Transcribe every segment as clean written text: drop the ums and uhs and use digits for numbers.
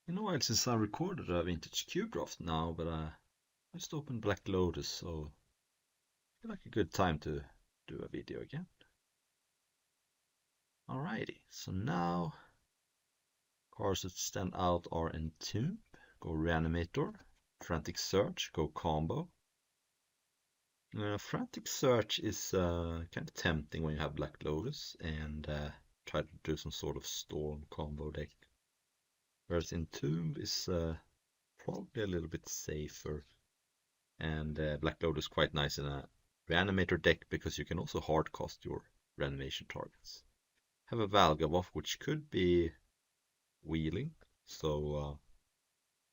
Been a while since I recorded a vintage cube draft now, but I just opened Black Lotus, so I feel like a good time to do a video again. Alrighty, so now cards that stand out are Entomb, go Reanimator, Frantic Search, go Combo. Frantic Search is kind of tempting when you have Black Lotus and try to do some sort of Storm combo deck. Whereas Entomb is probably a little bit safer. And Black Lotus is quite nice in a reanimator deck because you can also hard cost your reanimation targets. Have a Valgavoth which could be wheeling, so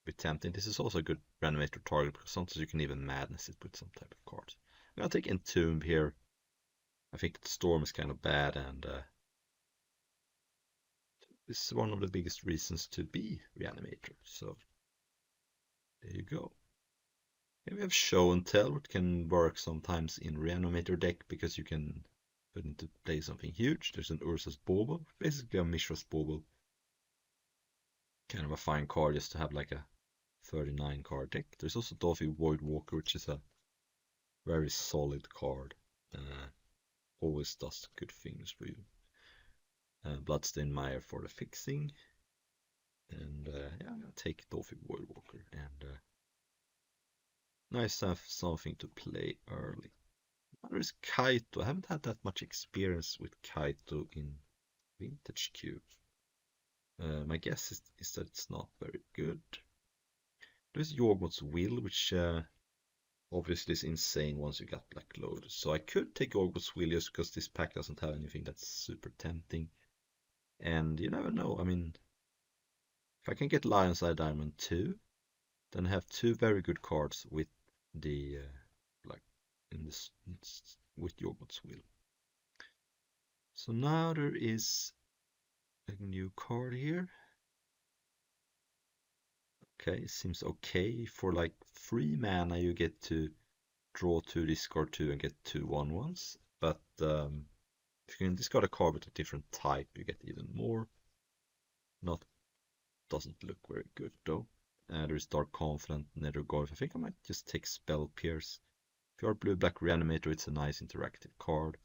be tempting. This is also a good reanimator target because sometimes you can even madness it with some type of cards. I'm gonna take Entomb here. I think Storm is kind of bad, and this is one of the biggest reasons to be reanimator. So there you go. Here we have Show and Tell, which can work sometimes in reanimator deck because you can put into play something huge. There's an Ursa's Bauble, basically a Mishra's Bauble. Kind of a fine card just to have like a 39 card deck. There's also Dolphy Voidwalker, which is a very solid card. Always does good things for you. Bloodstained Mire for the fixing. And yeah, I'm gonna take Dolphy Voidwalker. And nice to have something to play early. There is Kaito. I haven't had that much experience with Kaito in Vintage Cube. My guess is that it's not very good. There's Yorgot's Will, which obviously is insane once you got Black Lotus. So I could take Yorgot's Will just because this pack doesn't have anything that's super tempting. And you never know. I mean, if I can get Lion's Eye Diamond 2, then I have two very good cards with the like in this with Yorgot's Will. So now there is a new card here. Okay, seems okay. For like 3 mana you get to draw 2, discard 2 and get 2 1/1s. But if you can discard a card with a different type you get even more. Doesn't look very good though. There's Dark Confidant, Nether Garth. I think I might just take Spell Pierce. If you are Blue-Black Reanimator, it's a nice interactive card.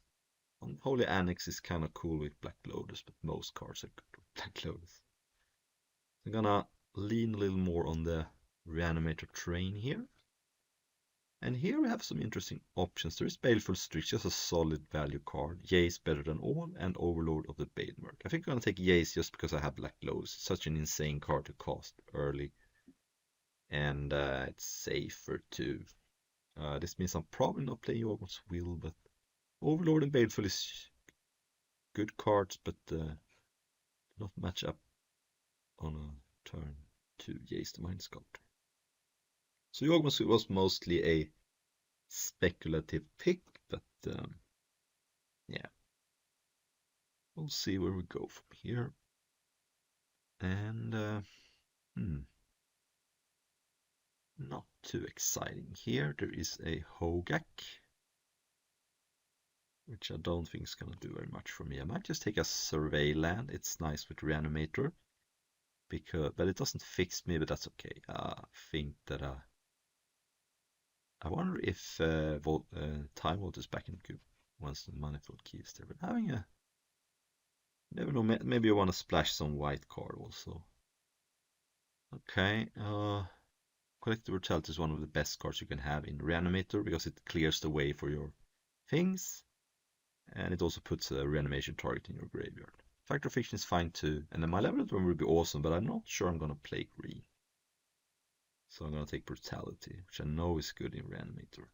Unholy Annex is kind of cool with Black Lotus, but most cards are good with Black Lotus. I'm gonna lean a little more on the Reanimator train here. And here we have some interesting options. There is Baleful Strix, just a solid value card. Jace better than all, and Overlord of the Banemerc. I think I'm gonna take Jace just because I have Black Lotus. It's such an insane card to cast early. And it's safer too. This means I'm probably not playing Yorgot's Will, but Overlord and Baleful is good cards, but not match up on a turn to Jace the Mind Sculptor. So Yorgot's Will was mostly a speculative pick, but yeah, we'll see where we go from here. And not too exciting here. There is a Hogak, which I don't think is going to do very much for me. I might just take a Survey Land. It's nice with Reanimator, but it doesn't fix me, but that's okay. I think that I wonder if Time Vault is back in the cube once the Manifold Key is there. But having a, never know, maybe I want to splash some white card also. Okay, Collective Brutality is one of the best cards you can have in Reanimator because it clears the way for your things. And it also puts a reanimation target in your graveyard. Factor Fiction is fine too, and then my Malevolent One would be awesome, but I'm not sure I'm gonna play green. So I'm gonna take Brutality, which I know is good in Reanimator.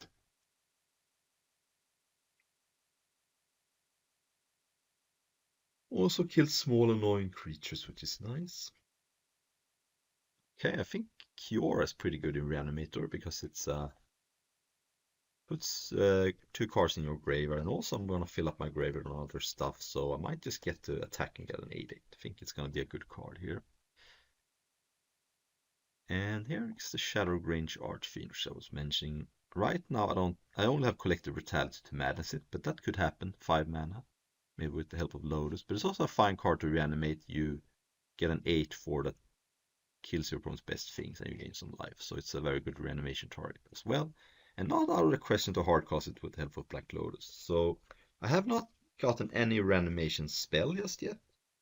Also kills small annoying creatures, which is nice. Okay, I think Cure is pretty good in Reanimator because it's puts 2 cards in your graveyard, and also I'm gonna fill up my graveyard and other stuff, so I might just get to attack and get an 8/8. I think it's gonna be a good card here. And here is the Shadowgrange Archfiend, which I was mentioning. Right now I only have Collective Brutality to madness it, but that could happen. 5 mana, maybe with the help of Lotus. But it's also a fine card to reanimate. You get an 8 for that kills your opponent's best things and you gain some life. So it's a very good reanimation target as well. And not out of the question to hardcast it with the help of Black Lotus. So I have not gotten any reanimation spell just yet.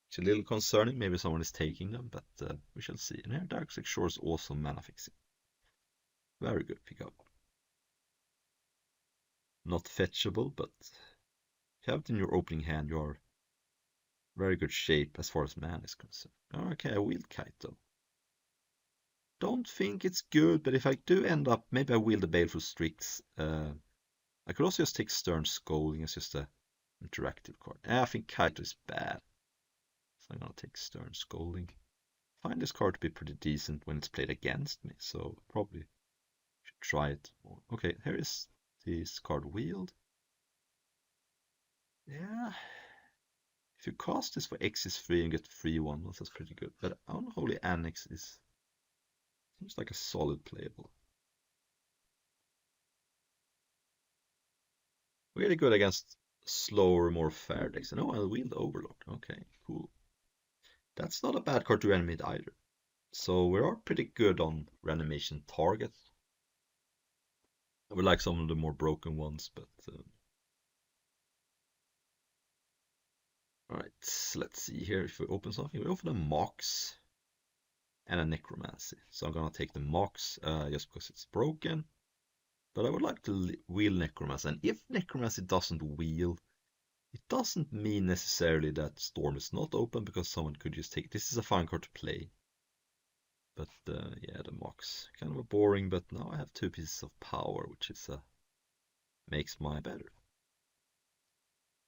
It's a little concerning. Maybe someone is taking them, but we shall see. And here Darkseid Shore is also mana fixing. Very good pickup. Not fetchable, but if you have it in your opening hand, you are very good shape as far as mana is concerned. Okay, I wield Kite though. Don't think it's good, but if I do end up, maybe I wield the Baleful Strix. I could also just take Stern Scolding as just a interactive card. I think Kite is bad. So I'm gonna take Stern Scolding. I find this card to be pretty decent when it's played against me, so probably should try it more. Okay, here is this card wield. Yeah. If you cast this for X is free and get free one, well, that's pretty good. But Unholy Annex seems like a solid playable. Really good against slower, more fair decks. And I'll wield Overlord. Okay, cool. That's not a bad card to reanimate either. So we are pretty good on reanimation targets. I would like some of the more broken ones, but alright, let's see here if we open something. We open a Mox and a Necromancy. So I'm gonna take the Mox just because it's broken. But I would like to wheel Necromancy. And if Necromancy doesn't wheel, it doesn't mean necessarily that Storm is not open, because someone could just take. This is a fine card to play. But yeah, the Mox. Kind of boring, but now I have 2 pieces of power, which is makes mine better.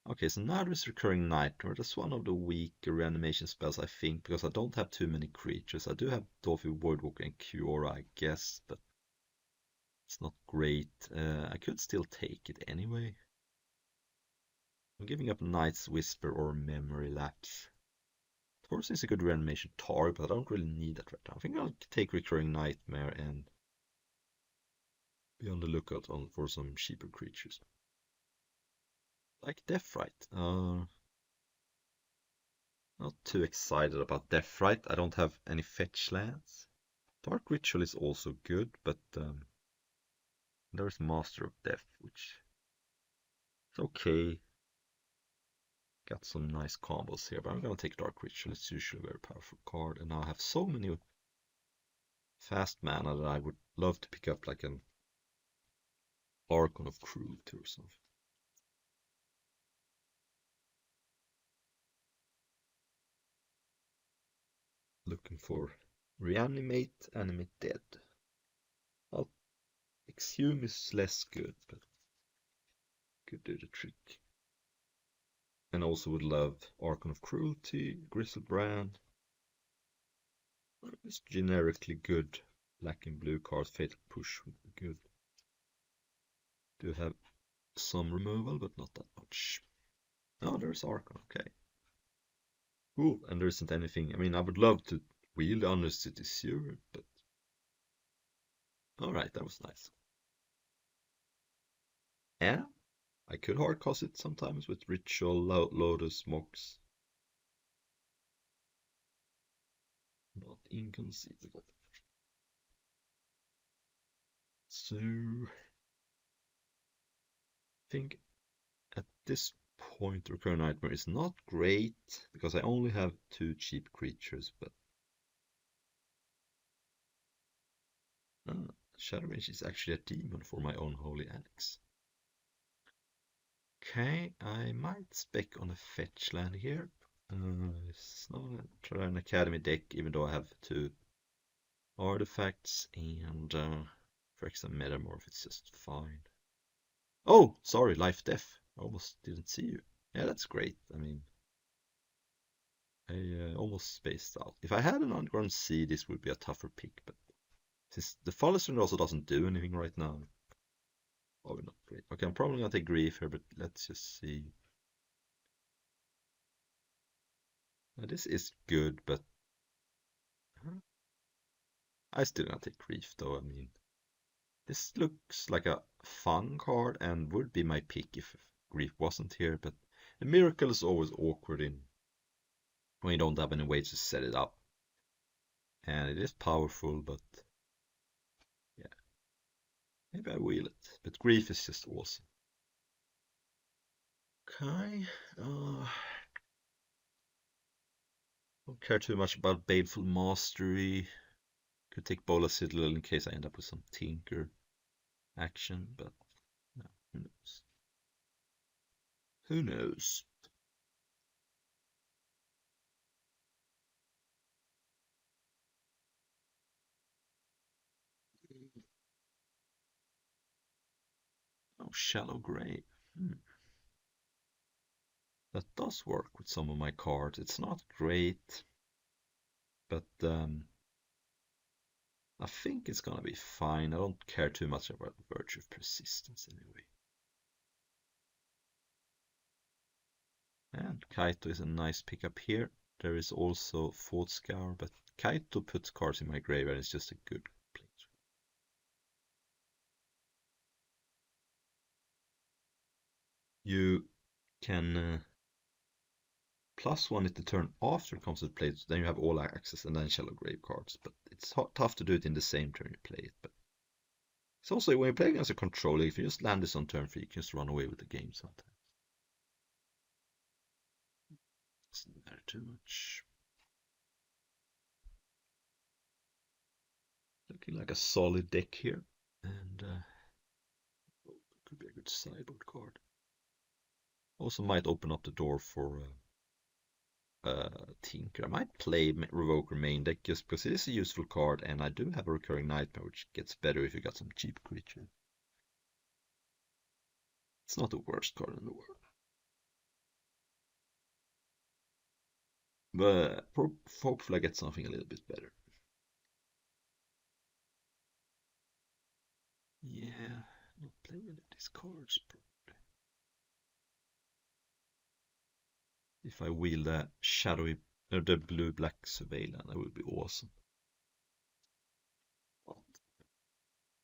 Okay, so now there's Recurring Nightmare. That's one of the weaker reanimation spells, I think, because I don't have too many creatures. I do have Dolphy, Voidwalker, and Kiora, I guess, but it's not great. I could still take it anyway. I'm giving up Night's Whisper or Memory Lapse. Taurus is a good reanimation target, but I don't really need that right now. I think I'll take Recurring Nightmare and be on the lookout for some cheaper creatures. Like Deathrite. Not too excited about Deathrite. I don't have any fetch lands. Dark Ritual is also good, but there's Master of Death, which is okay. Got some nice combos here, but I'm gonna take Dark Ritual. It's usually a very powerful card, and now I have so many fast mana that I would love to pick up like an Archon of Cruelty or something. Looking for Reanimate, Animate Dead. Well, Exhume is less good, but could do the trick. And also would love Archon of Cruelty, Grizzlebrand. It's generically good. Black and blue cards, Fatal Push would be good. Do have some removal, but not that much. Oh, there's Archon, okay. Cool, and there isn't anything. I mean, I would love to wheel the Undercity Sewer, but alright, that was nice. Yeah, I could hardcast it sometimes with Ritual, Lotus, Mox. Not inconceivable. So, I think at this point Recurring Nightmare is not great, because I only have 2 cheap creatures, but Shadow Mage is actually a demon for my own Holy Annex. Okay, I might spec on a fetch land here. It's not an Academy deck, even though I have 2 artifacts, and for extra Metamorph, it's just fine. Oh, sorry, Life Death. I almost didn't see you. Yeah, that's great. I mean, I almost spaced out. If I had an Underground Sea, this would be a tougher pick, but since the Father also doesn't do anything right now, probably not great. Okay, I'm probably gonna take Grief here, but let's just see. Now, this is good, but I still gonna take Grief though. I mean, this looks like a fun card and would be my pick if Grief wasn't here, but the Miracle is always awkward when you don't have any ways to set it up. And it is powerful, but yeah, maybe I wheel it. But Grief is just awesome. Okay, don't care too much about Baleful Mastery. Could take Bola Citadel in case I end up with some Tinker action, but no, who knows? Who knows? Oh, Shallow Grave. That does work with some of my cards. It's not great, but I think it's gonna be fine. I don't care too much about Virtue of Persistence anyway. And Kaito is a nice pickup here. There is also Thought Scour, but Kaito puts cards in my graveyard. It's just a good place. You can +1 it the turn after it comes to play, so then you have all access and then Shallow Grave cards. But it's tough to do it in the same turn you play it. But it's also when you play against a controller, if you just land this on turn 3, you can just run away with the game sometimes. Doesn't matter too much. Looking like a solid deck here, and could be a good sideboard card. Also might open up the door for Tinker. I might play Revoker main deck just because it is a useful card, and I do have a Recurring Nightmare, which gets better if you got some cheap creature. It's not the worst card in the world. But hopefully I get something a little bit better. Yeah, not playing these cards probably. If I wheel the shadowy or the blue-black surveillance, that would be awesome. I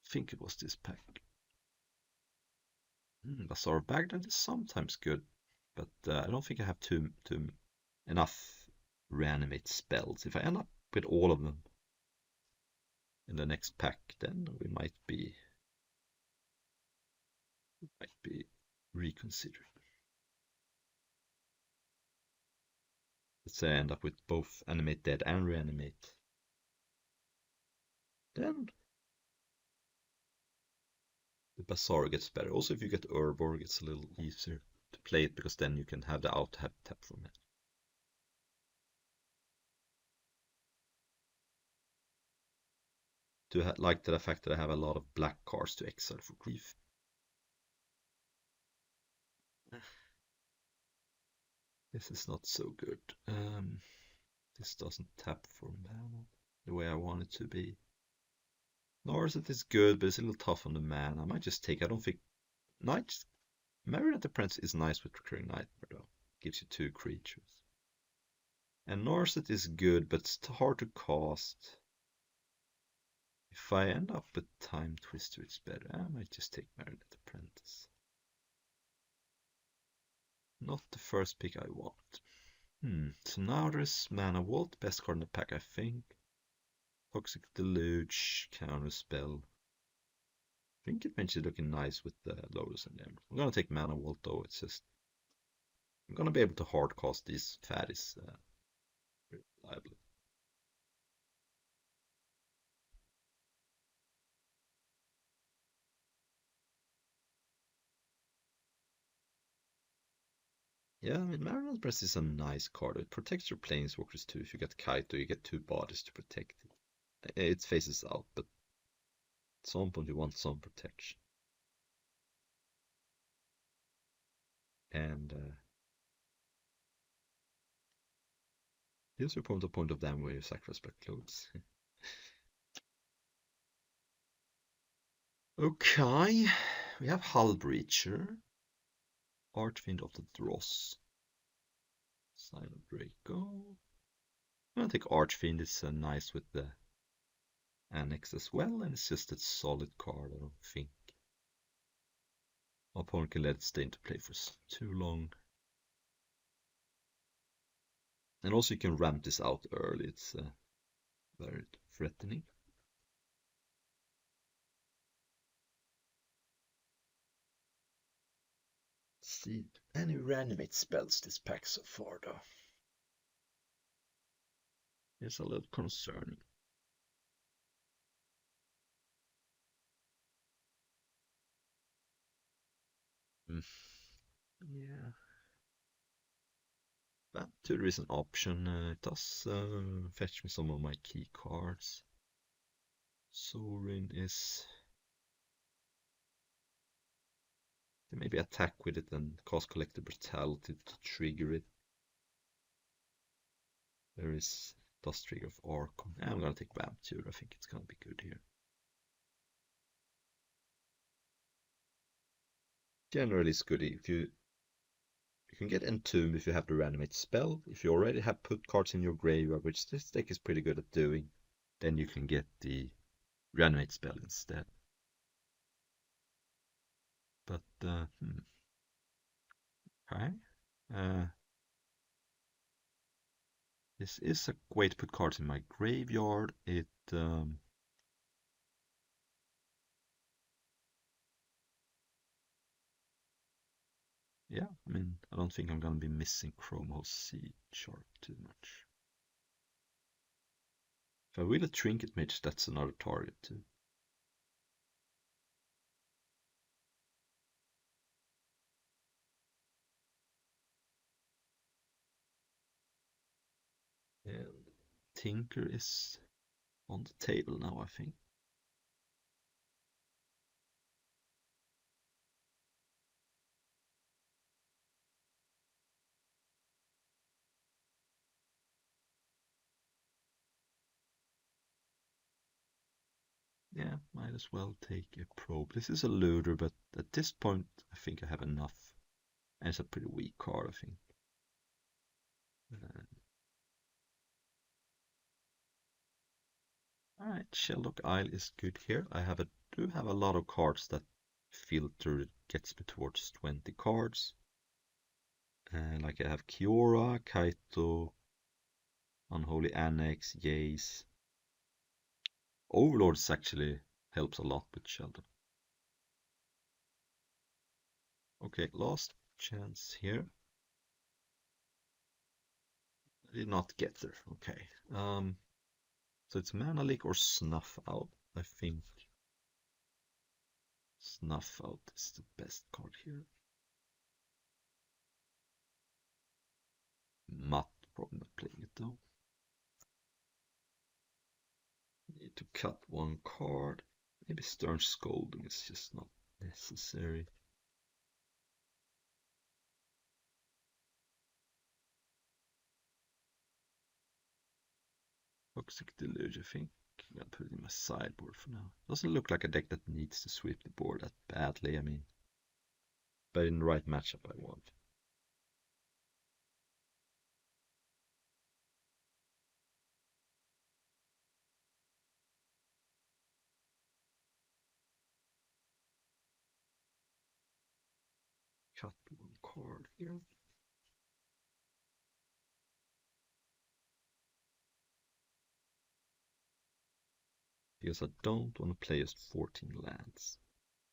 think it was this pack. Bazaar Baghdad is sometimes good, but I don't think I have enough reanimate spells. If I end up with all of them in the next pack, then we might be reconsidering. Let's say I end up with both animate dead and reanimate. Then the Bazaar gets better. Also, if you get Urbor, it's a little easier to play it because then you can have the out tap from it. Like the fact that I have a lot of black cards to exile for Grief. This is not so good. This doesn't tap for mana the way I want it to be. Narset is good, but it's a little tough on the mana. I might just take. I don't think Knights. Marionette Apprentice is nice with Recurring Nightmare though. Gives you 2 creatures. And Narset is good, but it's hard to cast. If I end up with Time Twister, it's better. I might just take Marionette Apprentice. Not the first pick I want. So now there's Mana Vault, best card in the pack, I think. Toxic Deluge, Counter Spell. I think it makes it looking nice with the Lotus and Emerald. I'm gonna take Mana Vault though, it's just I'm gonna be able to hardcast these fatties reliably. Yeah, I mean Marionette Press is a nice card. It protects your planeswalkers too. If you get Kaito, you get 2 bodies to protect it. It faces out, but at some point you want some protection. And here's your point of damage where you sacrifice black clothes. Okay, we have Hull Breacher, Archfiend of the Dross, Silent Draco. I'm gonna take Archfiend, it's nice with the Annex as well, and it's just a solid card, I don't think. My opponent can let it stay into play for too long. And also you can ramp this out early, it's Very threatening. See any reanimate spells this pack so far though. It's a little concerning. Mm. Yeah. But there is an option. It does fetch me some of my key cards. Sorin is. Maybe attack with it and cast Collective Brutality to trigger it. There is Dust Trigger of Archon. I'm gonna take Vampire. I think it's gonna be good here. Generally, it's good if you can get Entomb if you have the Reanimate spell. If you already have put cards in your graveyard, which this deck is pretty good at doing, then you can get the Reanimate spell instead. But okay. This is a way to put cards in my graveyard. It yeah, I mean, I don't think I'm gonna be missing Chromo Sea Shark too much. If I will a Trinket Mage, that's another target too. And Tinker is on the table now, I think. Yeah, might as well take a probe. This is a looter, but at this point, I think I have enough. And it's a pretty weak card, I think. Alright, Sheldock Isle is good here. Do have a lot of cards that filter gets me towards 20 cards. Like I have Kiora, Kaito, Unholy Annex, Jace. Overlords actually helps a lot with Sheldon. Okay, last chance here. I did not get there. Okay. So it's Mana Leak or Snuff Out. I think Snuff Out is the best card here. Matt probably not playing it though. Need to cut one card. Maybe Stern Scolding is just not necessary. Toxic Deluge, I think. I'm gonna put it in my sideboard for now. Doesn't look like a deck that needs to sweep the board that badly. I mean, but in the right matchup, I want. Cut one card here. Because I don't want to play just 14 lands.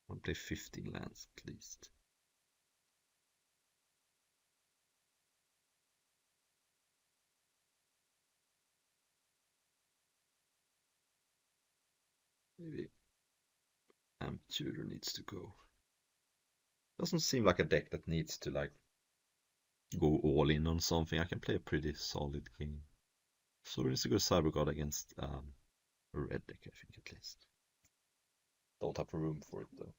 I want to play 15 lands at least. Maybe Amp Tutor needs to go. Doesn't seem like a deck that needs to like go all in on something. I can play a pretty solid game. So it's a good Cyber God against a red deck, I think at least. Don't have room for it though.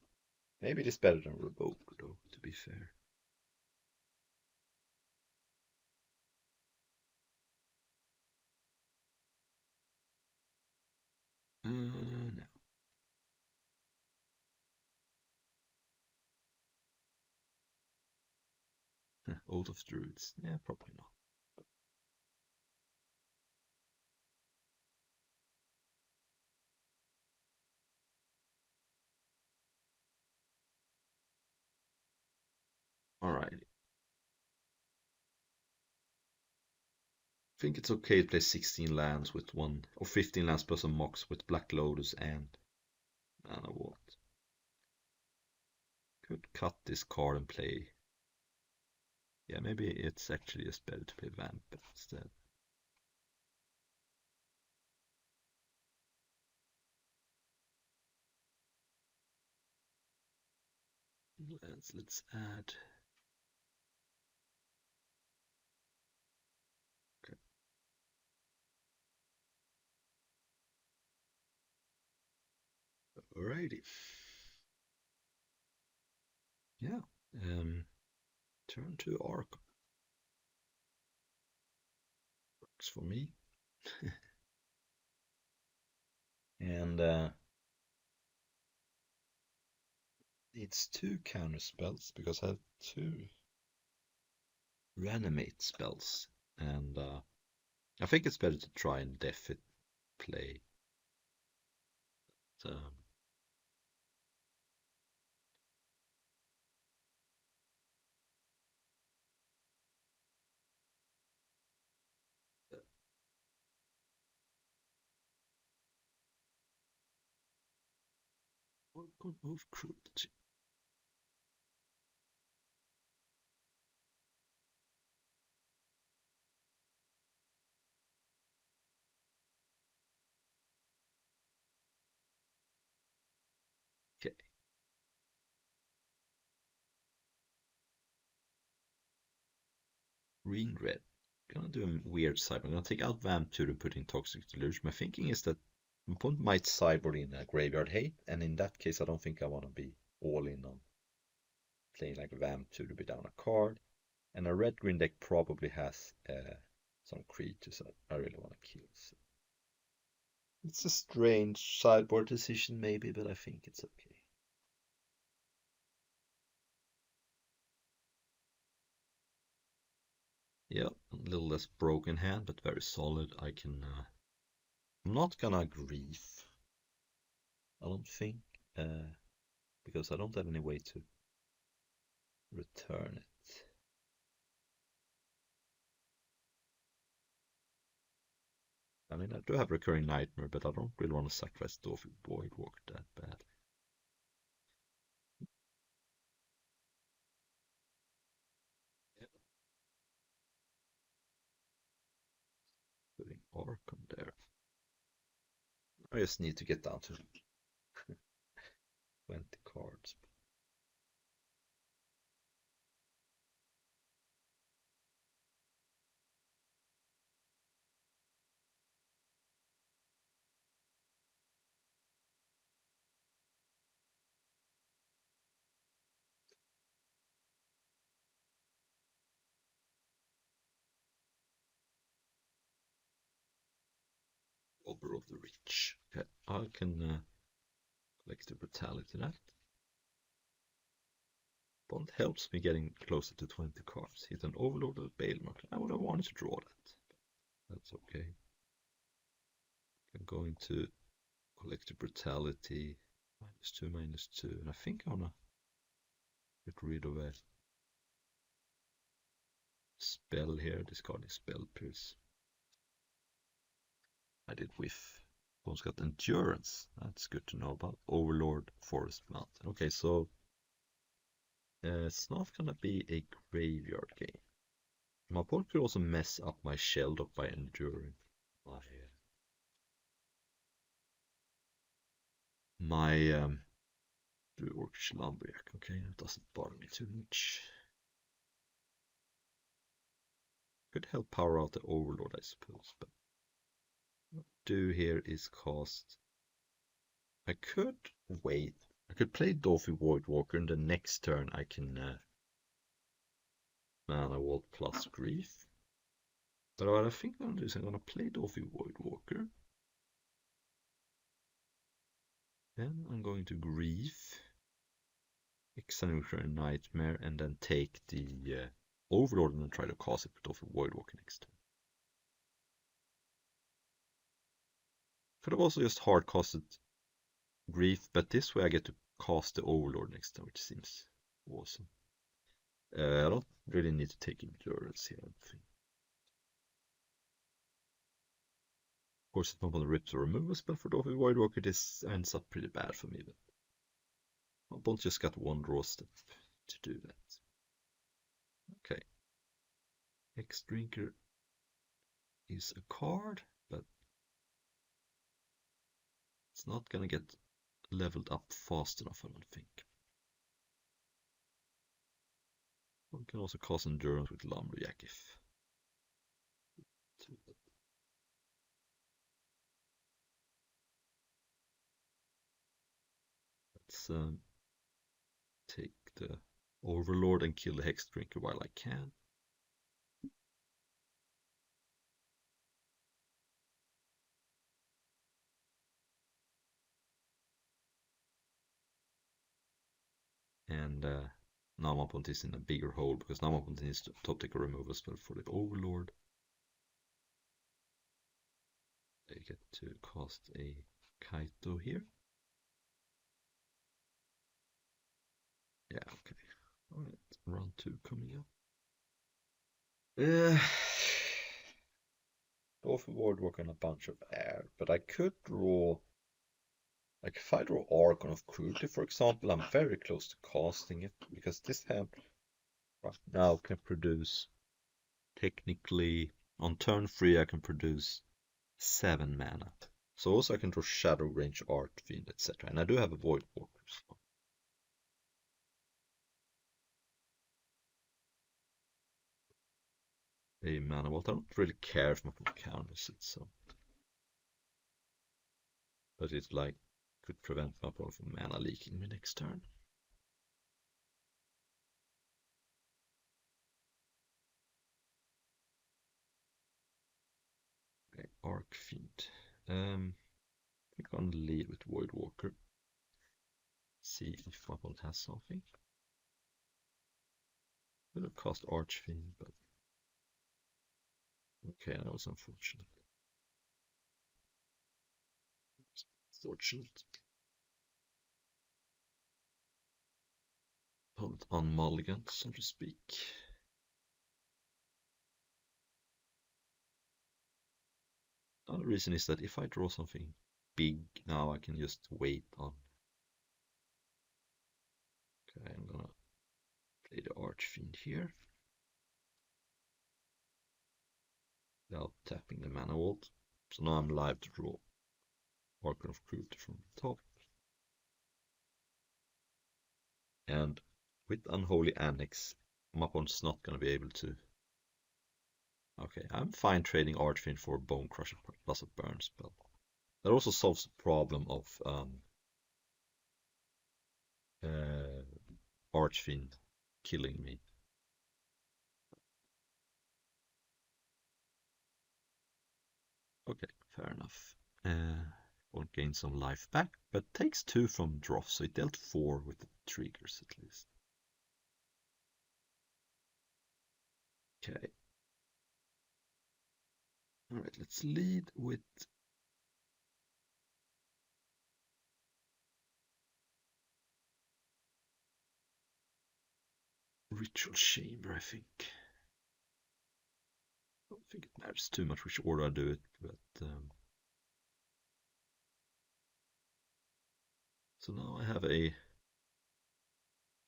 Maybe it is better than Revoke though, to be fair. No. Oath of Druids. Yeah, probably not. Alrighty. think it's okay to play 16 lands with one, or 15 lands plus a mox with Black Lotus and Mana Vault. Could cut this card and play. Yeah, maybe it's actually just better to play Vamp instead. Let's add. Okay. Alrighty. Yeah. Turn to Arc. Works for me. And it's 2 counter spells because I have 2 reanimate spells. And I think it's better to try and def it play. So, good move, cruelty. Okay. Green red. Gonna do a weird side. I'm gonna take out Vamp 2 and put in Toxic Delusion. My thinking is that my opponent might sideboard in a Graveyard Hate, and in that case, I don't think I want to be all in on playing like Vamp 2 to be down a card. And a red green deck probably has some creatures that I really want to kill. So. It's a strange sideboard decision, maybe, but I think it's okay. Yeah, a little less broken hand, but very solid. I can. I'm not gonna grief. I don't think, because I don't have any way to return it. I mean, I do have Recurring Nightmare, but I don't really want to sacrifice Dwarf Voidwalker that bad. Putting Archon there. I just need to get down to 20 cards. Over of the Reach. Okay, I can collect the Brutality that. Bond helps me getting closer to 20 cards. Hit an Overlord or Bailmark. I would have wanted to draw that. That's okay. I'm going to collect the Brutality. -2, -2. And I think I want to get rid of a spell here. Discarding Spell Pierce. I did whiff. One's got Endurance. That's good to know about. Overlord, Forest Mountain. Okay, so it's not gonna be a graveyard game. My opponent could also mess up my Shelldock by enduring my Blue Orcish Lumberjack. Okay, that doesn't bother me too much. Could help power out the Overlord, I suppose, but what I do here is cast. I could wait. I could play Dolphy Voidwalker, and the next turn I can Mana Vault plus Grief. But what I think I'm going to do is I'm going to play Dolphy Voidwalker. Then I'm going to Grief, Executioner Nightmare, and then take the Overlord and then try to cast it with Dolphy Voidwalker next turn. Could have also just hard casted Grief, but this way I get to cast the Overlord next turn, which seems awesome. I don't really need to take Endurance here, I don't think. course, if nobody rips or removes, but for the Void Walker, this ends up pretty bad for me. But my opponent just got one draw step to do that. Okay. Hex Drinker is a card, but it's not gonna get leveled up fast enough, I don't think. One can also cause endurance with Lumberjack if. Let's take the Overlord and kill the Hex Drinker while I can. And now my opponent is in a bigger hole because now my opponent needs to top deck a removal spell for the Overlord. I get to cast a Kaito here. Yeah, okay. Alright, round 2 coming up. Overboard work on a bunch of air, but I could draw. Like if I draw Archon of Cruelty, for example, I'm very close to casting it because this hand right now can produce. Technically, on turn 3, I can produce 7 mana. So also I can draw Shadow Range, Archfiend, etc. And I do have a Void Walker. So. A Mana Vault. I don't really care if my opponent counters it, so. But it like could prevent my opponent from mana leaking me next turn. Okay, Archfiend. I'm gonna lead with Void Walker. See if my opponent has something. Could have cast Archfiend, but okay, that was unfortunate. Fortunate. Opponent on mulligan, so to speak. Another reason is that if I draw something big now, I can just wait on. Okay, I'm gonna play the Archfiend here. Without tapping the Mana Vault. So now I'm live to draw Archon of Cruelty from the top. And with Unholy Annex, my opponent's not gonna be able to. Okay, I'm fine trading Archfiend for Bone Crusher plus a burn spell. That also solves the problem of Archfiend killing me. Okay, fair enough. Won't gain some life back, but takes 2 from Droff, so it dealt 4 with the triggers at least. Okay. Alright, let's lead with Ritual Chamber, I think. I don't think it matters too much which order I do it, but so now I have a.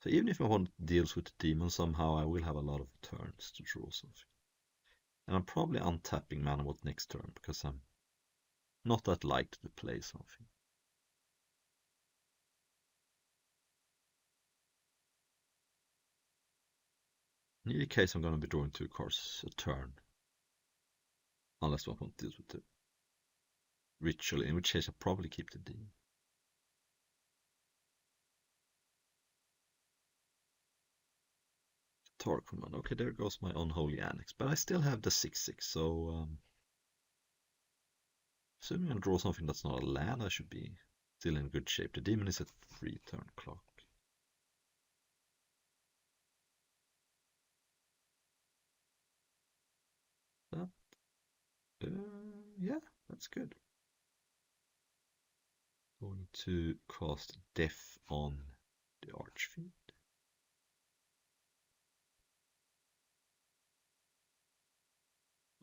So even if my opponent deals with the demon somehow, I will have a lot of turns to draw something. And I'm probably untapping Mana Vault next turn because I'm not that likely to play something. In either case, I'm going to be drawing 2 cards a turn. Unless my opponent deals with the ritual, in which case I'll probably keep the demon. Torque command. Okay, there goes my Unholy Annex. But I still have the 6/6, so assuming I draw something that's not a land, I should be still in good shape. The demon is at 3 turn clock. That, yeah, that's good. Going to cast Death on the Archfiend.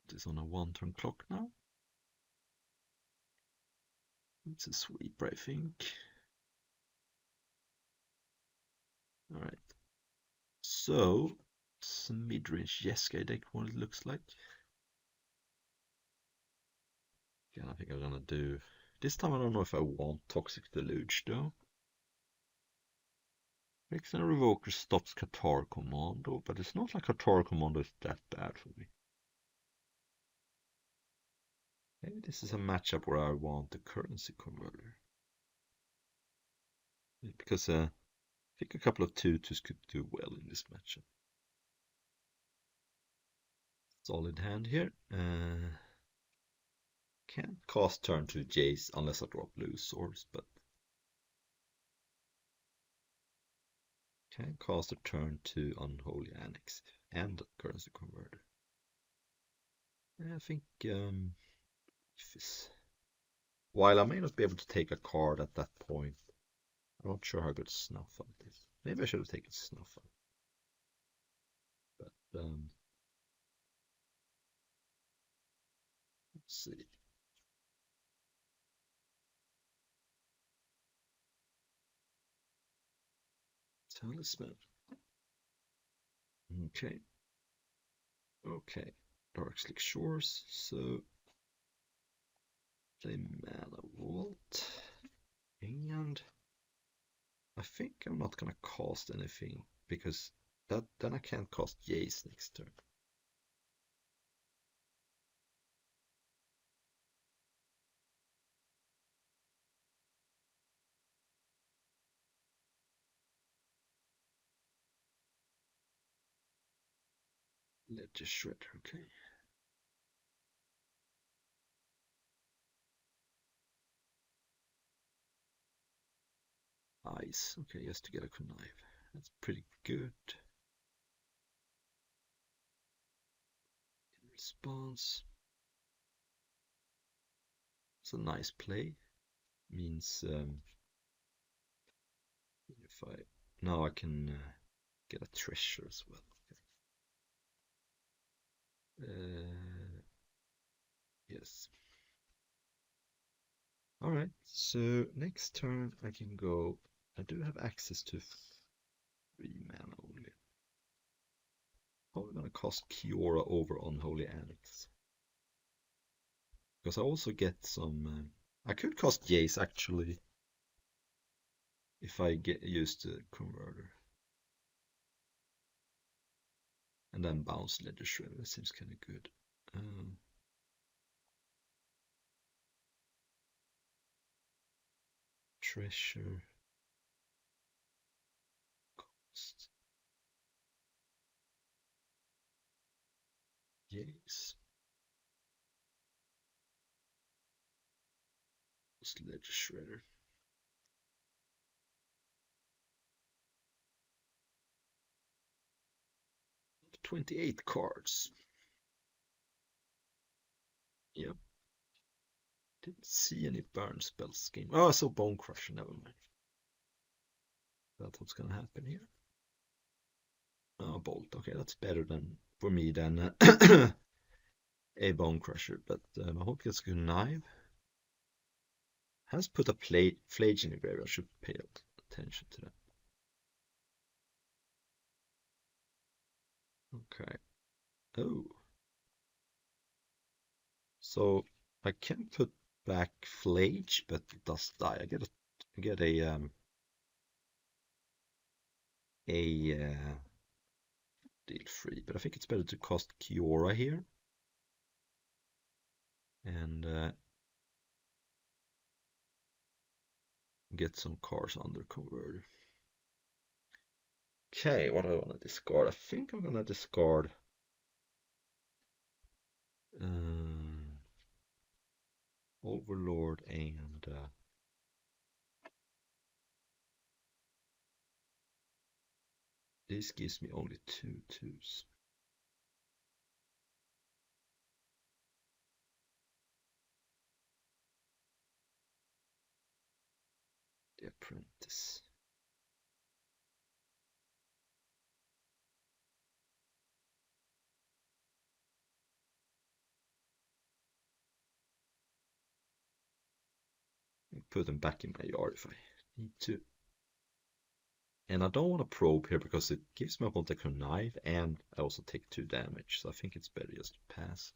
It is on a 1 turn clock now. It's a sweeper, I think. Alright. So, some mid-range Jeskai deck, what it looks like. Yeah, I think I'm gonna do... This time I don't know if I want Toxic Deluge though. Makes an Revoker stops Qatar Commando, but it's not like Qatar Commando is that bad for me. Maybe this is a matchup where I want the currency converter. Because I think a couple of 2/2s could do well in this matchup. Solid hand here. Can't cast turn to Jace unless I draw blue swords, but can cast a turn to Unholy Annex and Currency Converter. I think while I may not be able to take a card at that point, I'm not sure how good Snuffle is. Maybe I should have taken Snuffle. But let's see. Talisman. Okay. Okay. Darkslick Shores. So play Mana Vault. And I think I'm not gonna cast anything because then I can't cast Jace next turn. Ledger Shredder, okay. Ice, okay, just to get a connive. That's pretty good. In response, it's a nice play. Means if I now I can get a treasure as well. Yes. All right. So next turn I can go. I do have access to 3 mana only. Probably gonna cost Kiora over Unholy Annex. Because I also get some. I could cost Jace actually if I get used to converter. And then bounce Ledger Shredder. That seems kind of good. Treasure. Cost. Jace. Ledger Shredder. 28 cards. Yep. Didn't see any burn spell scheme. Oh, I saw Bone Crusher. Never mind. That's what's gonna happen here. Oh, Bolt. Okay, that's better than for me than a Bone Crusher. But I hope gets a good knife. Has put a Flage in the graveyard. I should pay attention to that. Okay. Oh. So I can put back Flage, but it does die. I get a deal free, but I think it's better to cost Kiora here and get some cards under converter. Okay, what do I want to discard? I think I'm gonna discard Overlord and this gives me only 2/2s. The Apprentice. put them back in my yard if I need to. And I don't want to probe here because it gives my opponent a connive and I also take 2 damage. So I think it's better just to pass.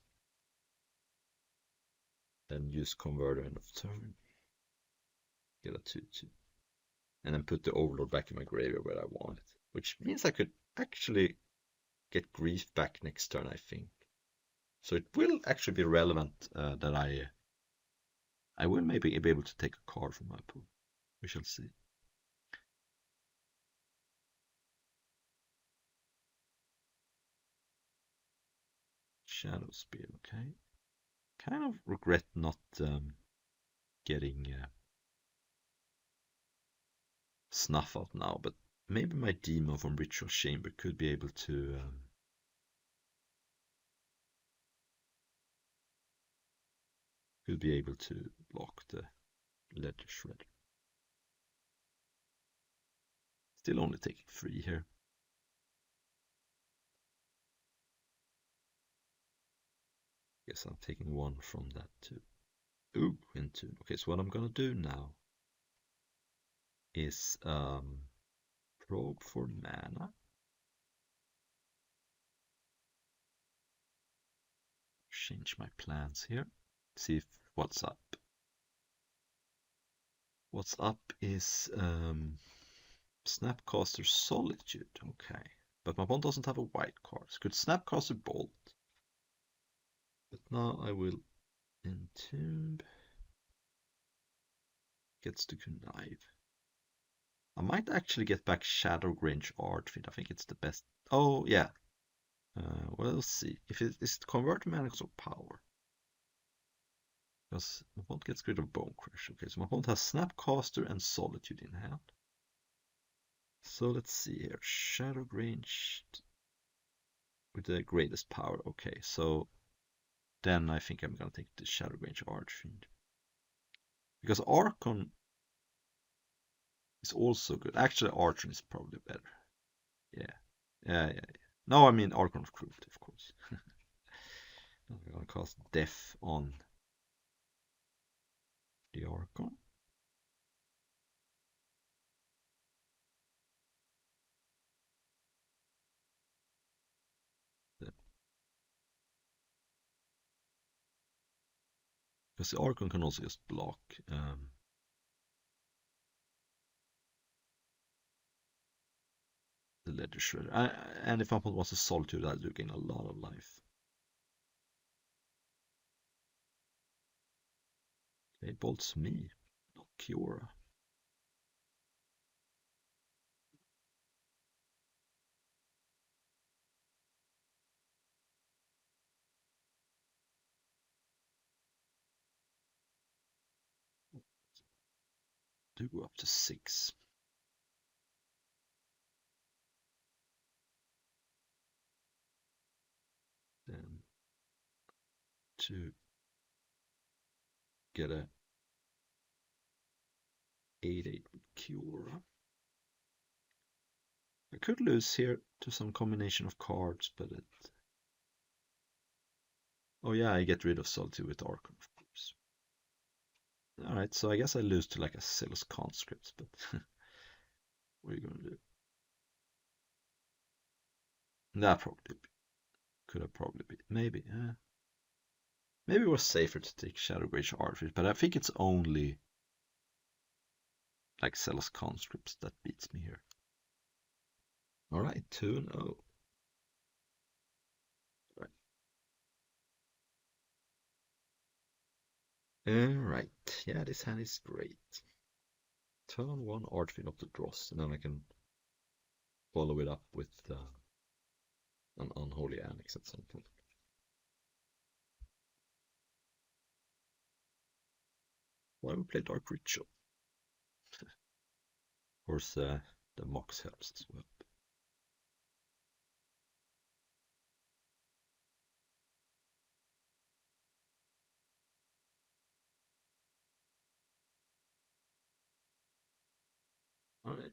Then use converter end of turn. Get a 2/2. And then put the overlord back in my graveyard where I want it. Which means I could actually get grief back next turn, I think. So it will actually be relevant that I will maybe be able to take a card from my pool. We shall see. Shadow Spear, okay. Kind of regret not getting Snuff out now, but maybe my demon from Ritual Chamber could be able to block the Ledger Shredder. Still only taking 3 here. Guess I'm taking 1 from that too. Ooh, into. Okay, so what I'm gonna do now is probe for mana. Change my plans here. See if what's up. What's up is Snapcaster Solitude. Okay, but my opponent doesn't have a white card. So could Snapcaster Bolt. But now I will Entomb. Gets to connive. I might actually get back Shadowgrange Archfiend. I think it's the best. Oh, yeah. We'll see. If it is convert mana or power. Because my opponent gets rid of Bone Crush. Okay, so my opponent has Snapcaster and Solitude in hand. So let's see here. Shadowgrange with the greatest power. Okay, so then I think I'm gonna take the Shadowgrange Archfiend. Because Archon is also good. Actually, Archon is probably better. Yeah. No, I mean Archon of Cruelty, of course. I'm gonna cast Death on the Archon. Because the Archon can also just block. The Ledger Shredder. And if my opponent wants a Solitude, I do gain a lot of life. Okay, bolts me, not Kiora. Do go up to 6. Then to get a 8/8 with Kiora. I could lose here to some combination of cards, but it. Oh yeah, I get rid of Solitude with Archon, of course. Alright, so I guess I lose to like a Zealous Conscript, but what are you gonna do? That probably could have probably been. Maybe, maybe it was safer to take Shadowgrange Archfiend, but I think it's only like Zealous Conscripts that beats me here. Alright, 2-0. Right. Alright, yeah, this hand is great. Turn 1 Archfiend of the Dross, and then I can follow it up with an Unholy Annex at some point. Why we play Dark Ritual? Of course, the Mox helps as well. Alright.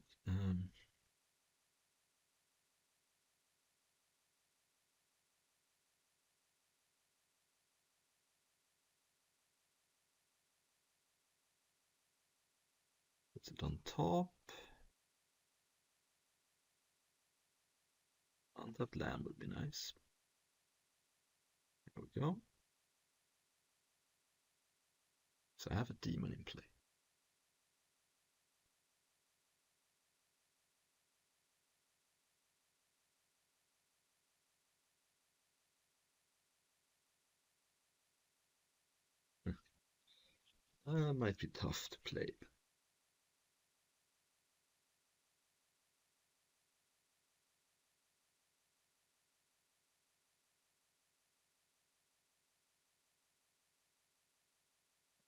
Puts it on top. And that land would be nice. There we go. So I have a demon in play. Might be tough to play.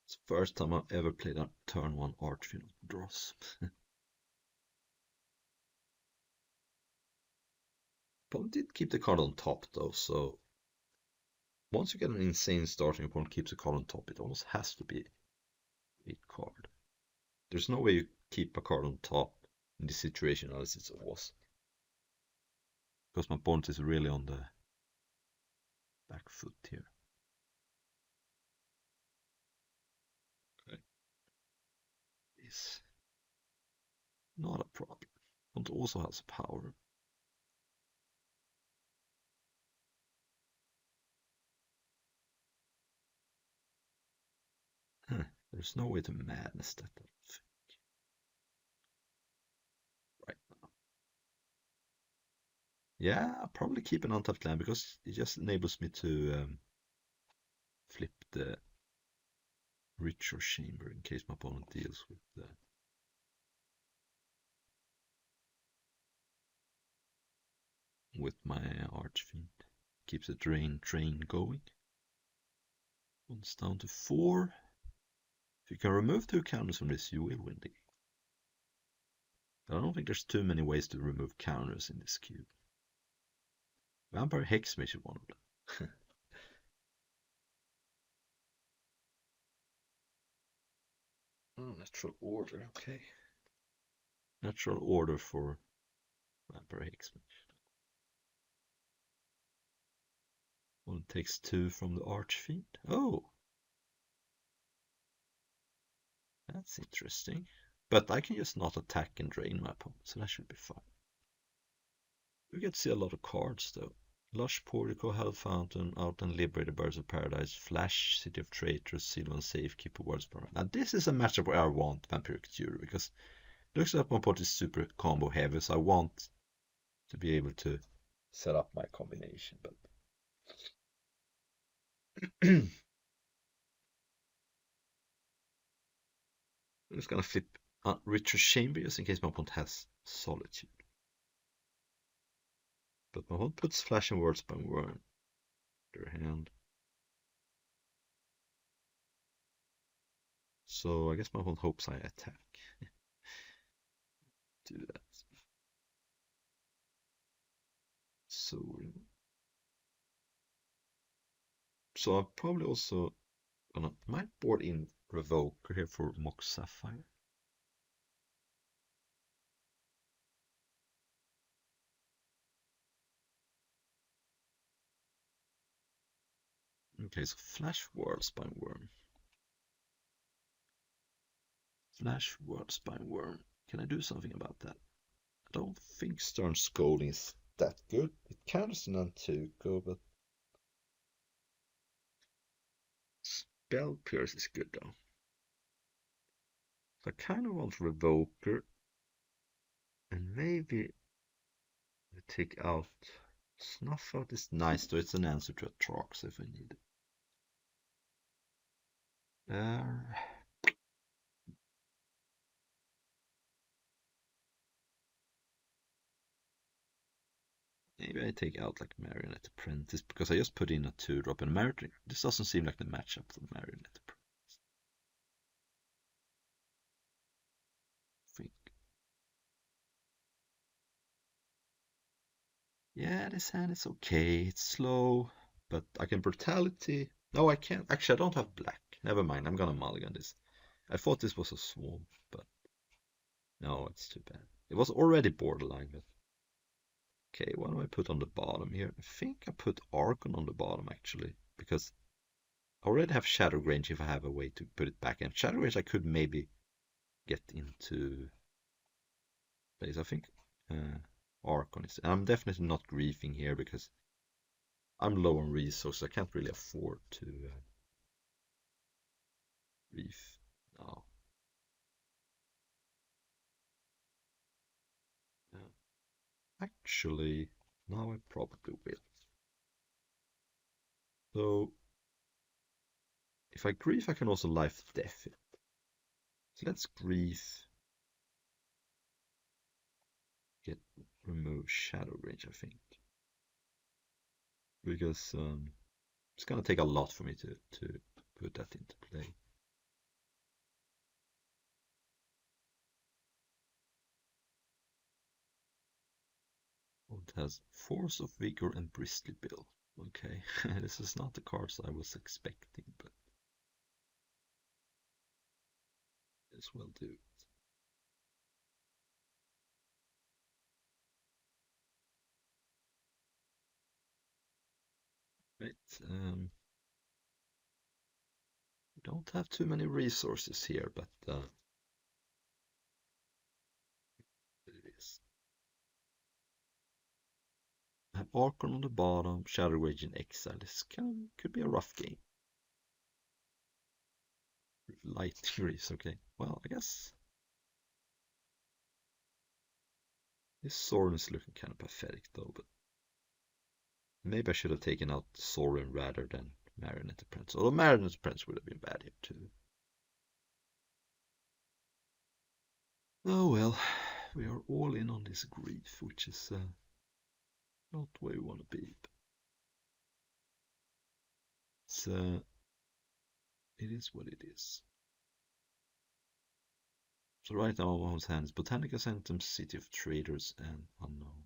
It's the first time I've ever played a turn 1 Archfiend Dross. Opponent did keep the card on top though, so once you get an insane starting opponent keeps a card on top, it almost has to be a card. There's no way you keep a card on top in this situation unless it's a was. Because my opponent is really on the back foot here. Okay. Is not a problem. Opponent also has power. There's no way to madness that. Right now. Yeah, I'll probably keep an untapped land because it just enables me to flip the ritual chamber in case my opponent deals with the my Archfiend. Keeps the train going. One's down to 4. If you can remove 2 counters from this, you will win the game. I don't think there's too many ways to remove counters in this cube. Vampire Hexmage is one of them. Oh, natural order, okay. Natural order for Vampire Hexmage. One takes 2 from the Archfiend. Oh! That's interesting. But I can just not attack and drain my opponent, so that should be fine. We get to see a lot of cards though. Lush Portico, Hell Fountain, Out and Liberated Birds of Paradise, Flash, City of Traitors, Seal and Safekeeper, World's Power. Now this is a matchup where I want Vampiric Fury because it looks like my opponent is super combo heavy, so I want to be able to set up my combination. But I'm just gonna flip Ritual Chamber just in case my opponent has Solitude. But my opponent puts Flash and Words by Worm in their hand. So I guess my opponent hopes I attack. Do that. So I'm probably also gonna might board in Revoker here for Mox Sapphire. Okay, so Flash Worldspine Worm. Flash Worldspine Worm. Can I do something about that? I don't think Stern Scolding is that good. It counters an Antuco, but Spell Pierce is good though. So I kind of want Revoker and maybe take out Snuff Out is nice though. It's an answer to a Trox if I need it. Maybe I take out like Marionette Apprentice because I just put in a 2-drop and Marionette. This doesn't seem like the matchup for Marionette Apprentice. I think. Yeah, this hand is okay. It's slow, but I can Brutality. No, I can't. Actually, I don't have black. Never mind. I'm gonna mulligan this. I thought this was a swamp, but no, it's too bad. It was already borderline, but okay, what do I put on the bottom here? I think I put Archon on the bottom actually, because I already have Shadow Range if I have a way to put it back in. Shadow Range I could maybe get into place. I think Archon is. And I'm definitely not griefing here because I'm low on resources. I can't really afford to grief now. Actually, now I probably will. So if I grief, I can also life death it. So let's grief. Get remove shadow range, I think, because it's gonna take a lot for me to put that into play. Oh, it has force of vigor and bristly bill. Okay, this is not the cards I was expecting, but this will do. Right, we don't have too many resources here, but it is. I have Archon on the bottom, Shadow Rage in Exile. This could be a rough game. Light Grease, okay. Well, I guess this Sorin is looking kind of pathetic though, but maybe I should have taken out Sorin rather than Marionette Prince. Although Marionette Prince would have been bad here too. Oh well, we are all in on this grief, which is not where we want to be. It's, it is what it is. So right now one's hand is Botanica Centum, City of Traders, and Unknown.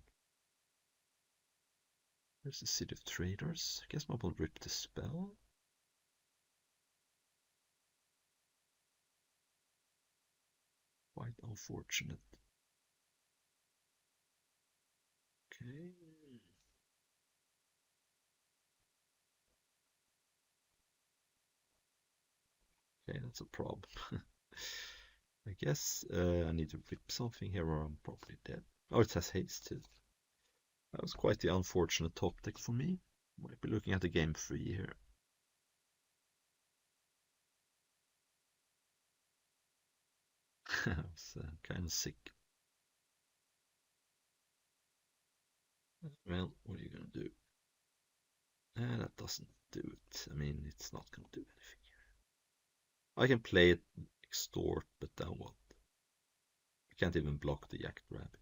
Where's the City of Traders? I guess I will rip the spell. Quite unfortunate. Okay. Okay, that's a problem. I guess I need to rip something here or I'm probably dead. Oh, it has haste too. That was quite the unfortunate top deck for me. Might be looking at the game 3 here. I was kind of sick. Well, what are you gonna do? That doesn't do it. I mean, it's not gonna do anything here. I can play it, extort, but then what? I can't even block the Jackrabbit.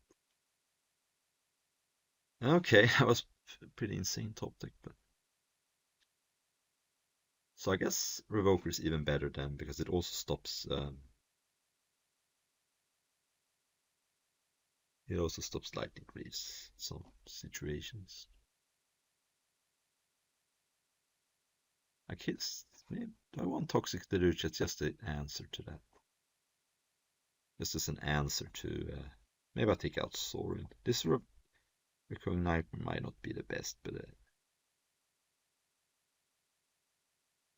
Okay, that was pretty insane top deck, but so I guess Revoker is even better then because it also stops. It also stops lightning greaves in some situations. I guess maybe do I want Toxic Deluge? It's just an answer to that. Just as an answer to maybe I'll take out Sorin. This Recurring Nightmare might not be the best, but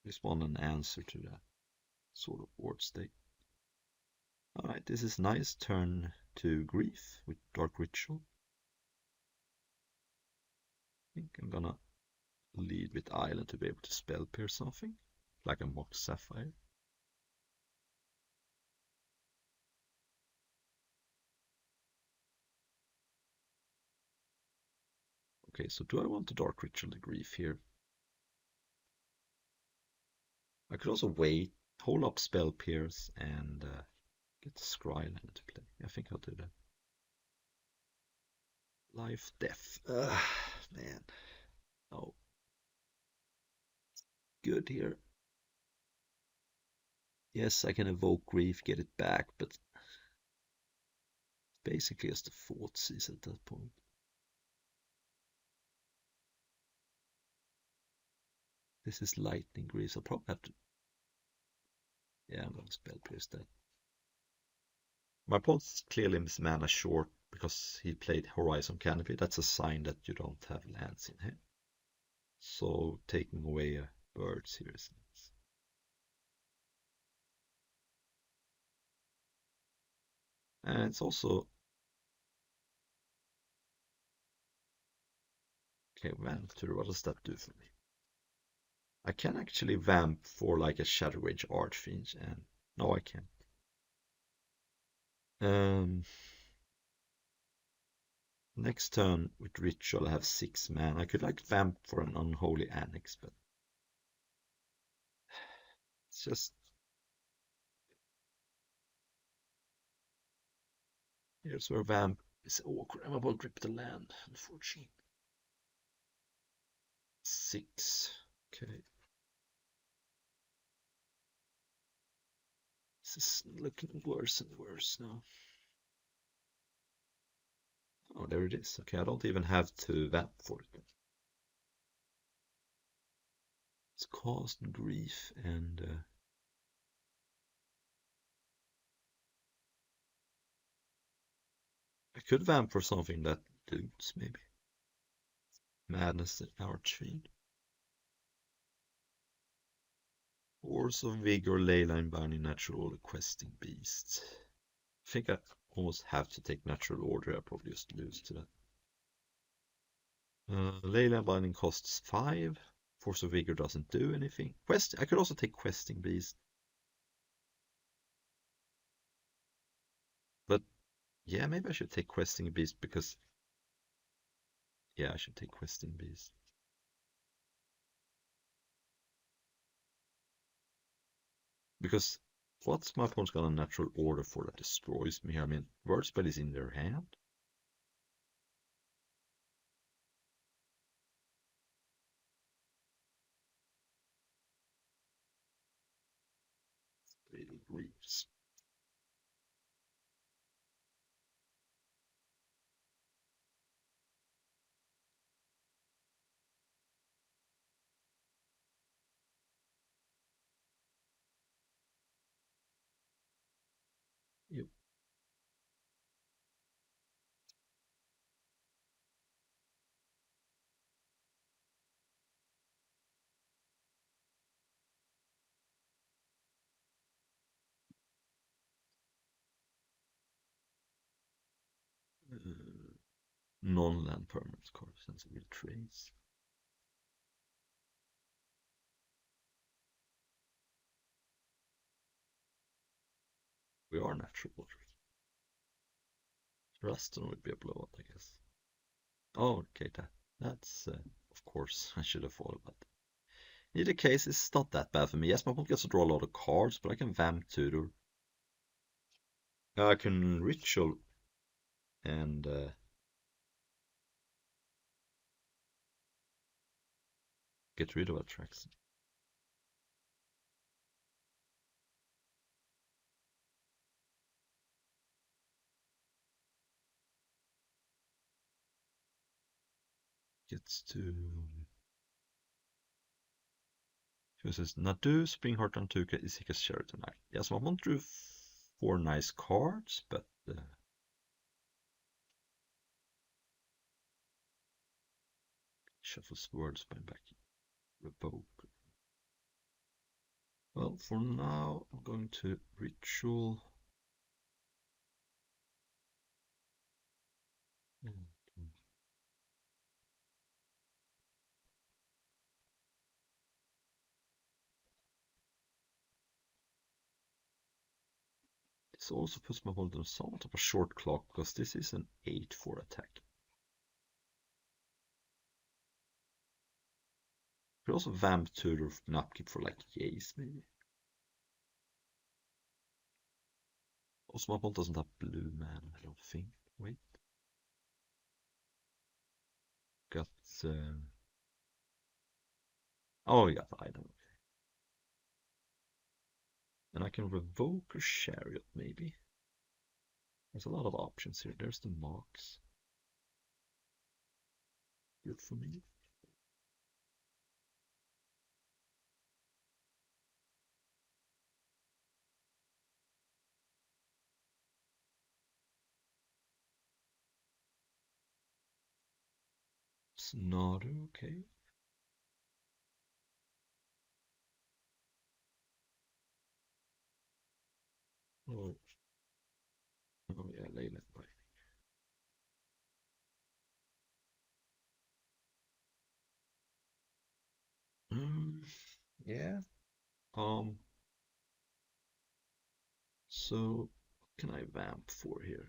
just want an answer to that sort of board state. Alright, this is nice. Turn to Grief with Dark Ritual. I think I'm gonna lead with Island to be able to spell pierce something, like a Mock Sapphire. Okay, so do I want to Dark Ritual the Grief here? I could also wait, hold up Spell Pierce, and get the Scryland into play. I think I'll do that. Life, death. Man. Oh. Good here. Yes, I can evoke grief, get it back, but it's basically just a Thoughtseize at that point. This is lightning grease. I'll probably have to. Yeah, I'm gonna spell pierce that. My opponent's clearly mana short because he played Horizon Canopy. That's a sign that you don't have lands in here. So taking away birds here is nice. And it's also okay, vamp tutor, what does that do for me? I can actually vamp for like a Shadow Rage Archfiend, and no, I can't. Um, Next turn with Ritual, I have 6 man. I could like vamp for an Unholy Annex, but it's just here's where vamp is awkward. I'm about to grip the land, unfortunately. 6. Okay. This is looking worse and worse now. Oh, there it is. Okay, I don't even have to vamp for it. It's caused grief and I could vamp for something that loots maybe. Madness Archfiend. Force of Vigor, Leyline Binding, Natural Order, Questing Beast. I think I almost have to take Natural Order. I probably just lose to that. Leyline Binding costs 5. Force of Vigor doesn't do anything. I could also take Questing Beast. But yeah, maybe I should take Questing Beast because yeah, I should take Questing Beast. Because what's my opponent's got a Natural Order for that destroys me here? I mean, Word Spell is in their hand. Really grieves. Yep. Non-land permanent card, sensible trace. We are natural waters. Ruston would be a blowout, I guess. Oh, okay, that's of course I should have thought about that. In either case, it's not that bad for me. Yes, my opponent gets to draw a lot of cards, but I can vamp tutor. I can ritual and get rid of attraction. Gets to. He says Nadu, Springheart, and Tuka, Isikas, Sheraton. Yes, my opponent drew 4 nice cards, but shuffles words by back. Revoke. Well, for now, I'm going to ritual. This also puts my opponent on somewhat of a short clock because this is an 8-4 attack. Could also vamp tutor an upkeep for like Jace maybe. Also, my opponent doesn't have blue mana, I don't think. Wait. Got. Oh, he got the item. And I can revoke a chariot maybe. There's a lot of options here. There's the Mox. Good for me. Snarder, okay. Oh, yeah, Leyland Binding. Yeah. Um, so what can I vamp for here?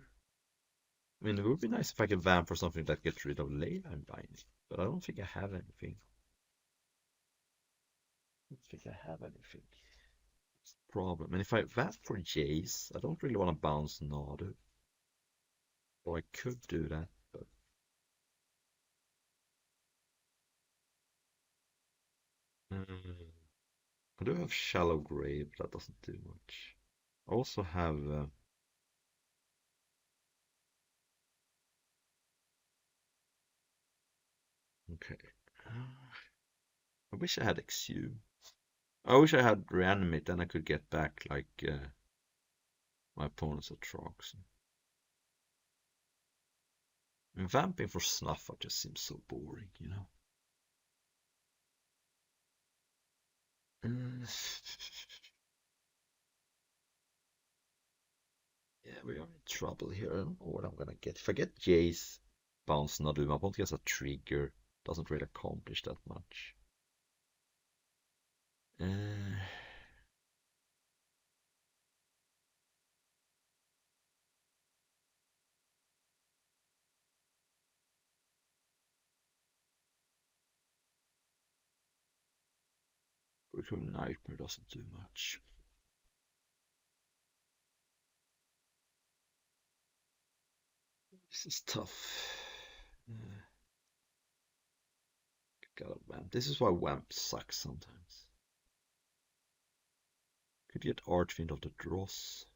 I mean, it would be nice if I could vamp for something that gets rid of Leyline Binding, but I don't think I have anything. I don't think I have anything. It's the problem. And if I vamp for Jace, I don't really want to bounce Nadu. Or I could do that, but I do have Shallow Grave, but that doesn't do much. I also have okay. I wish I had Exhume. I wish I had Reanimate, then I could get back like my opponent's Atrox. I mean, vamping for Snuffer just seems so boring, you know? Mm. Yeah, we are in trouble here. I don't know what I'm gonna get. If I get Jace, Bounce Nadu, my opponent gets a trigger. Doesn't really accomplish that much. Uh, Recurring Nightmare doesn't do much. This is tough. Gotta Wamp. This is why Wamp sucks sometimes. Could get Archfiend of the Dross.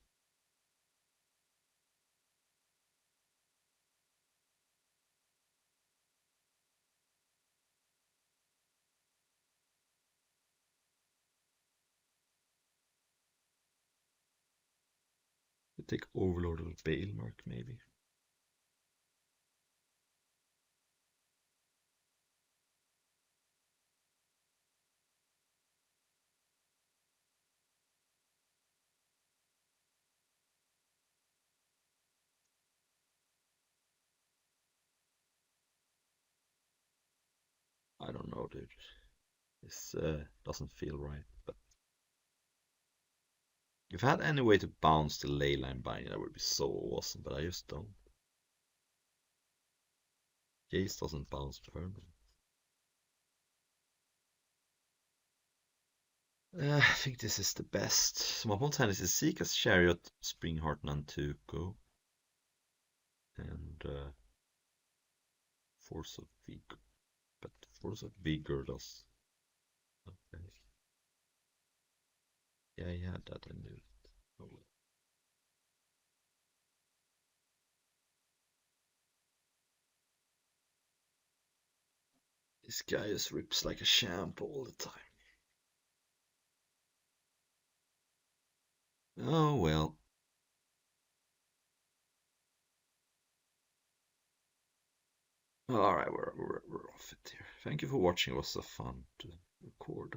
Could take Overlord of the Bailmark, maybe. I don't know, dude. This doesn't feel right. But if I had any way to bounce the Leyline Binding, that would be so awesome. But I just don't. Jace doesn't bounce permanent. I think this is the best. So my opponent's hand is Seeker's Chariot, Springheart, Nantuko, and Force of Vigor. But Force of Vigor does. Okay. Yeah, he had that. I knew it. Oh, well. This guy just rips like a champ all the time. Oh well. Alright, we're off it here. Thank you for watching. It was so fun to record.